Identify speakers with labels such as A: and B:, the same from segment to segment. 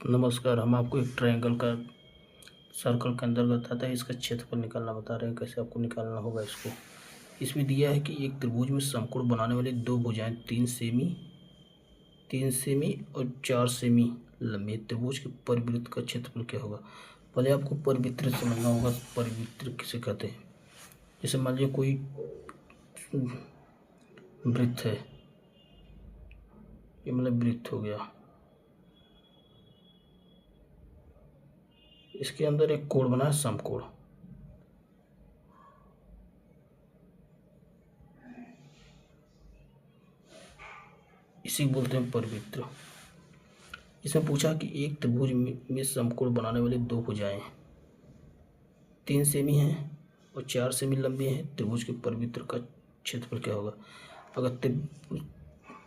A: नमस्कार। हम आपको एक ट्रायंगल का सर्कल के अंदर बताता है, इसका क्षेत्रफल निकालना बता रहे हैं। कैसे आपको निकालना होगा इसको। इसमें दिया है कि एक त्रिभुज में समकोण बनाने वाली दो भुजाएं 3 सेमी और 4 सेमी लंबी त्रिभुज के परिवृत्त का क्षेत्रफल क्या होगा। पहले आपको परिवृत्त समझना होगा। परिवृत्त किसे कहते हैं। जैसे मान लीजिए कोई वृत्त है, ये मतलब वृत्त हो गया। इसके अंदर एक कोण बना है समकोण। इसी बोलते हैं परिवृत्त। इसमें पूछा कि एक त्रिभुज में समकोण बनाने वाली दो भुजाएं 3 सेमी हैं और 4 सेमी लंबी हैं। त्रिभुज के परिवृत्त का क्षेत्रफल क्या होगा। अगर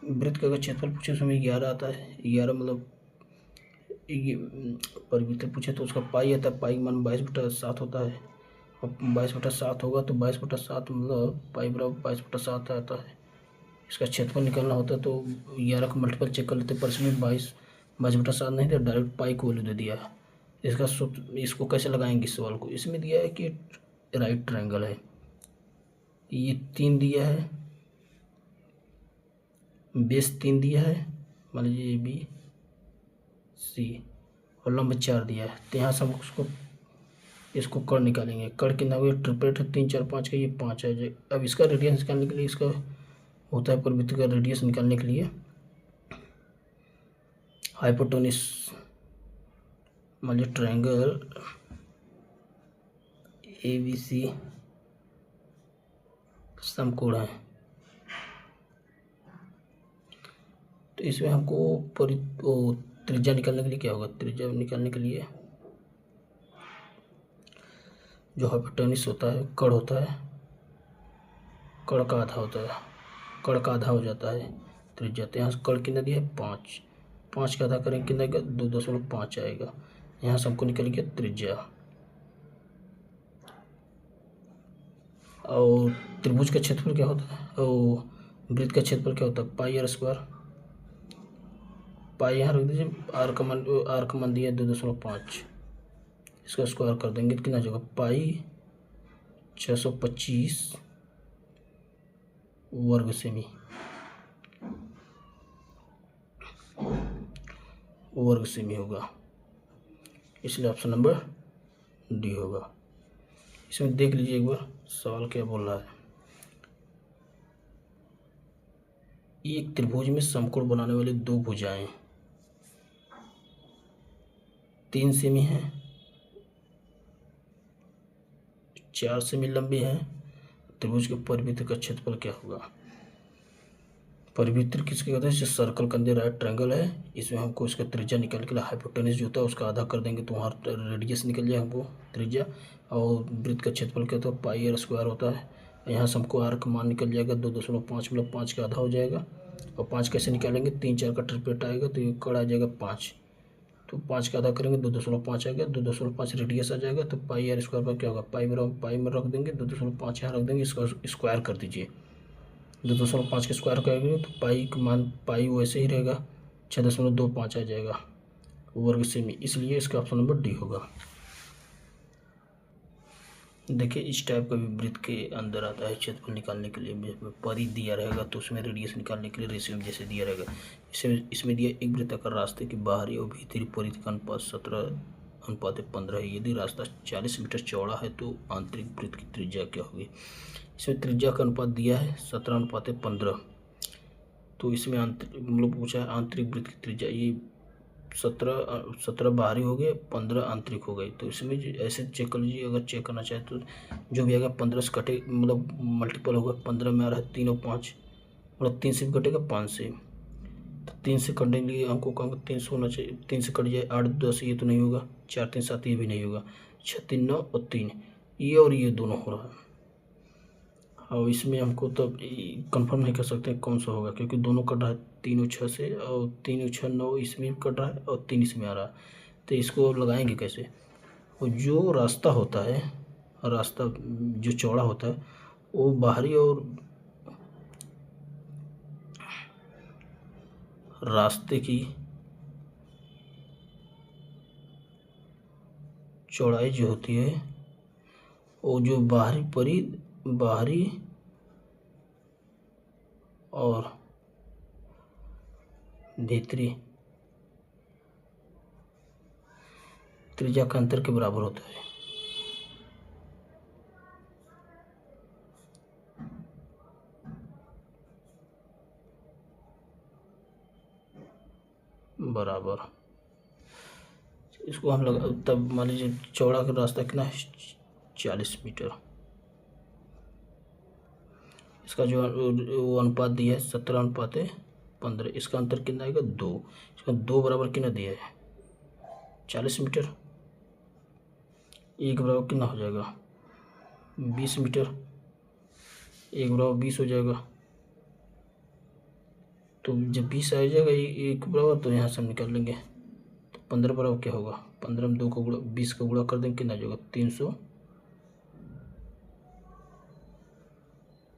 A: वृत्त का क्षेत्रफल पूछे तो हमें 11 आता है। 11 मतलब ये परिवृत्त पूछे तो उसका पाई आता है। पाई मान 22/7 होता है। और 22/7 होगा तो 22/7 मतलब पाई बराबर 22/7 आता है। इसका क्षेत्रफल निकालना होता है तो 11 का मल्टीपल चेक कर लेते हैं। पर इसमें 22/7 नहीं था, डायरेक्ट पाई को वैल्यू दे दिया है। इसका सूत्र, इसको कैसे लगाएंगे इस सवाल को। इसमें दिया है कि राइट ट्रायंगल है, ये 3 दिया है, बेस 3 दिया है, मान लीजिए ए बी सी, और लंब 4 दिया है। तो यहाँ से हम इसको कर्ण निकालेंगे। कर्ण कितना हुआ, ट्रिपलेट है 3 4 5 का, ये 5 है। अब इसका रेडियस निकालने के लिए, इसका होता है परिवृत्त का रेडियस निकालने के लिए हाइपोटेन्यूज, मान लीजिए ट्रायंगल ए बी सी समकोण है। तो इसमें हमको त्रिज्या निकालने के लिए क्या होगा। त्रिज्या निकालने के लिए जो हाइपोटेन्यूज होता है, कर्ण होता है, कर्ण का आधा होता है, कर्ण का आधा हो जाता है त्रिज्या। तो यहाँ से कर्ण कितना दिया है 5, 5 का आधा करेंगे कितना आएगा 2.5 आएगा। यहाँ से हमको निकल गया त्रिज्या। और त्रिभुज का क्षेत्रफल क्या होता है, और वृत्त का क्षेत्रफल क्या होता है, पाई आर स्क्वायर। पाई यहाँ रख दीजिए, आर का मान दिया 2.5, इसका स्क्वायर कर देंगे तो कितना जाएगा, पाई 625 वर्ग सेमी, वर्ग सेमी होगा। इसलिए ऑप्शन नंबर डी होगा। इसमें देख लीजिए एक बार सवाल क्या बोल रहा है। एक त्रिभुज में समकोण बनाने वाली दो भुजाएं 3 सेमी है, 4 सेमी लंबी है। त्रिभुज के परिवृत्त का क्षेत्रफल क्या होगा। परिवृत्त किसके कहते हैं, जैसे सर्कल के अंदर राइट ट्रायंगल है। इसमें हमको इसका त्रिज्या निकालने के लिए हाइपोटेन्यूज जो होता है उसका आधा कर देंगे तो वहाँ रेडियस निकल जाए हमको त्रिज्या। और वृत्त का क्षेत्रफल क्या होता है, पाई आर स्क्वायर होता है। यहाँ से हमको आर का मान निकल जाएगा 2.5, मतलब 5 का आधा हो जाएगा। और 5 कैसे निकालेंगे, 3 4 का ट्रिपलेट आएगा तो ये कड़ आ जाएगा 5। तो 5 का आधा करेंगे 2.5 आएगा, 2.5 रेडियस आ जाएगा। तो पाई आर स्क्वायर पर क्या होगा, पाई बराबर पाई में रख देंगे, 2.5 यहाँ रख देंगे, इसका स्क्वायर कर दीजिए। 2.5 के स्क्वायर करेंगे तो पाई का मान पाई वैसे ही रहेगा, 6.25 आ जाएगा वर्ग सेमी। इसलिए इसका ऑप्शन नंबर डी होगा। देखिए इस टाइप का भी वृत्त के अंदर आता है क्षेत्रफल निकालने के लिए। परिधि दिया रहेगा तो उसमें रेडियस निकालने के लिए रेशियो जैसे दिया रहेगा। इसमें दिया एक वृत्ताकार रास्ते की बाहरी और भीतरी परिधि का अनुपात 17:15 है। यदि रास्ता 40 मीटर चौड़ा है तो आंतरिक वृत्त की त्रिज्या क्या होगी। इसमें त्रिज्या का अनुपात दिया है 17:15। तो इसमें मतलब पूछा है आंतरिक वृत्त की त्रिज्या। ये 17 बाहरी हो गए, 15 आंतरिक हो गई। तो इसमें ऐसे चेक कर लीजिए, अगर चेक करना चाहे तो जो भी आएगा 15 से कटे, मतलब मल्टीपल होगा। 15 में आ रहा है 3 और 5, मतलब 3 से भी कटेगा 5 से। तो 3 से कटने के लिए हमको कहूँगा 3 से होना चाहिए। 3 से कट जाए 8 10, ये तो नहीं होगा। 4 3 7, ये भी नहीं होगा। 6 3 9 और 3, ये और ये दोनों हो रहा है। और इसमें हमको तो कंफर्म नहीं कर सकते कौन सा होगा, क्योंकि दोनों कट रहा है 3 और 6 से, और 3 और 6 9 इसमें कट रहा है और 3 इसमें आ रहा है। तो इसको लगाएंगे कैसे। और जो रास्ता होता है, रास्ता जो चौड़ा होता है वो बाहरी और रास्ते की चौड़ाई जो होती है वो जो बाहरी और भीतरी त्रिज्या का अंतर के बराबर होता है। बराबर इसको हम लोग तब मान लीजिए चौड़ा का रास्ता कितना है 40 मीटर। इसका जो वो अनुपात दिया है 17:15, इसका अंतर कितना आएगा 2। इसका 2 बराबर कितना दिया है 40 मीटर। एक बराबर कितना हो जाएगा 20 मीटर। एक बराबर 20 हो जाएगा। तो जब 20 आ जाएगा एक बराबर तो यहाँ से हम निकाल लेंगे। तो 15 बराबर क्या होगा 15 में 2 को गुणा 20 का गुणा कर देंगे कितना आ जाएगा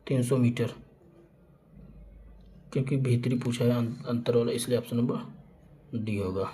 A: 300 मीटर। क्योंकि भीतरी पूछा है अंतर वाला इसलिए ऑप्शन नंबर डी होगा।